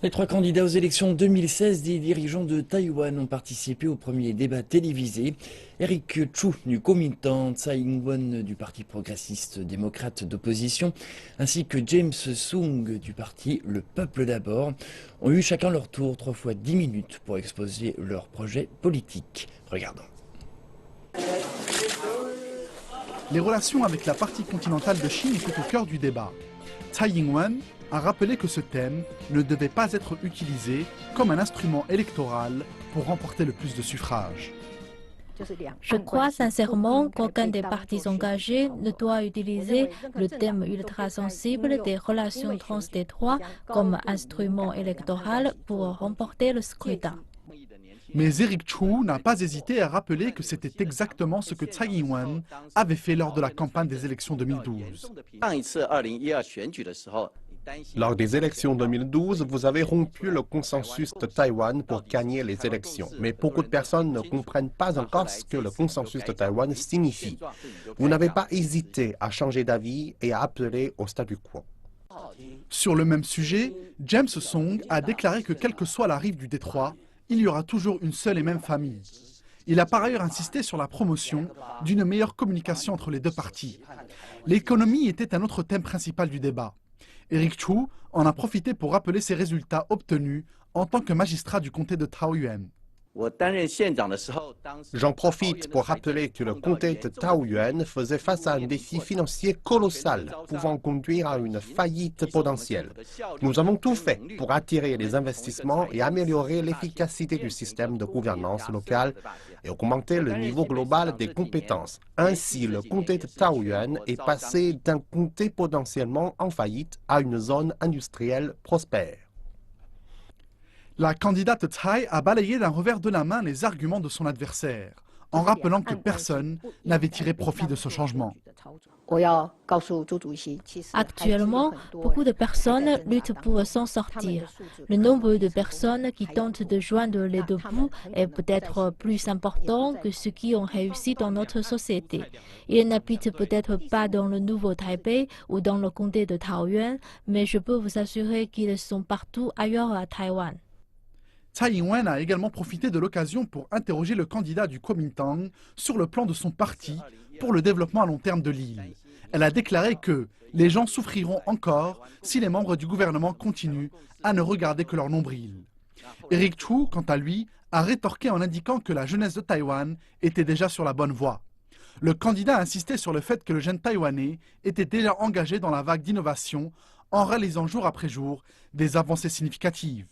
Les trois candidats aux élections 2016 des dirigeants de Taïwan ont participé au premier débat télévisé. Eric Chu du Kuomintang, Tsai Ing-wen du Parti progressiste démocrate d'opposition, ainsi que James Soong du parti Le Peuple d'abord, ont eu chacun leur tour 3 fois 10 minutes pour exposer leur projet politique. Regardons. Les relations avec la partie continentale de Chine étaient au cœur du débat. Tsai Ing-wen a rappelé que ce thème ne devait pas être utilisé comme un instrument électoral pour remporter le plus de suffrages. Je crois sincèrement qu'aucun des partis engagés ne doit utiliser le thème ultra-sensible des relations transdétroites comme instrument électoral pour remporter le scrutin. Mais Eric Chu n'a pas hésité à rappeler que c'était exactement ce que Tsai Ing-wen avait fait lors de la campagne des élections 2012. Lors des élections 2012, vous avez rompu le consensus de Taïwan pour gagner les élections. Mais beaucoup de personnes ne comprennent pas encore ce que le consensus de Taïwan signifie. Vous n'avez pas hésité à changer d'avis et à appeler au statu quo. Sur le même sujet, James Soong a déclaré que quelle que soit la rive du détroit, il y aura toujours une seule et même famille. Il a par ailleurs insisté sur la promotion d'une meilleure communication entre les deux parties. L'économie était un autre thème principal du débat. Eric Chu en a profité pour rappeler ses résultats obtenus en tant que magistrat du comté de Taoyuan. J'en profite pour rappeler que le comté de Taoyuan faisait face à un défi financier colossal, pouvant conduire à une faillite potentielle. Nous avons tout fait pour attirer les investissements et améliorer l'efficacité du système de gouvernance locale et augmenter le niveau global des compétences. Ainsi, le comté de Taoyuan est passé d'un comté potentiellement en faillite à une zone industrielle prospère. La candidate Tsai a balayé d'un revers de la main les arguments de son adversaire, en rappelant que personne n'avait tiré profit de ce changement. Actuellement, beaucoup de personnes luttent pour s'en sortir. Le nombre de personnes qui tentent de joindre les deux bouts est peut-être plus important que ceux qui ont réussi dans notre société. Ils n'habitent peut-être pas dans le nouveau Taipei ou dans le comté de Taoyuan, mais je peux vous assurer qu'ils sont partout ailleurs à Taïwan. Tsai Ing-wen a également profité de l'occasion pour interroger le candidat du Kuomintang sur le plan de son parti pour le développement à long terme de l'île. Elle a déclaré que les gens souffriront encore si les membres du gouvernement continuent à ne regarder que leur nombril. Eric Chu, quant à lui, a rétorqué en indiquant que la jeunesse de Taïwan était déjà sur la bonne voie. Le candidat a insisté sur le fait que le jeune Taïwanais était déjà engagé dans la vague d'innovation en réalisant jour après jour des avancées significatives.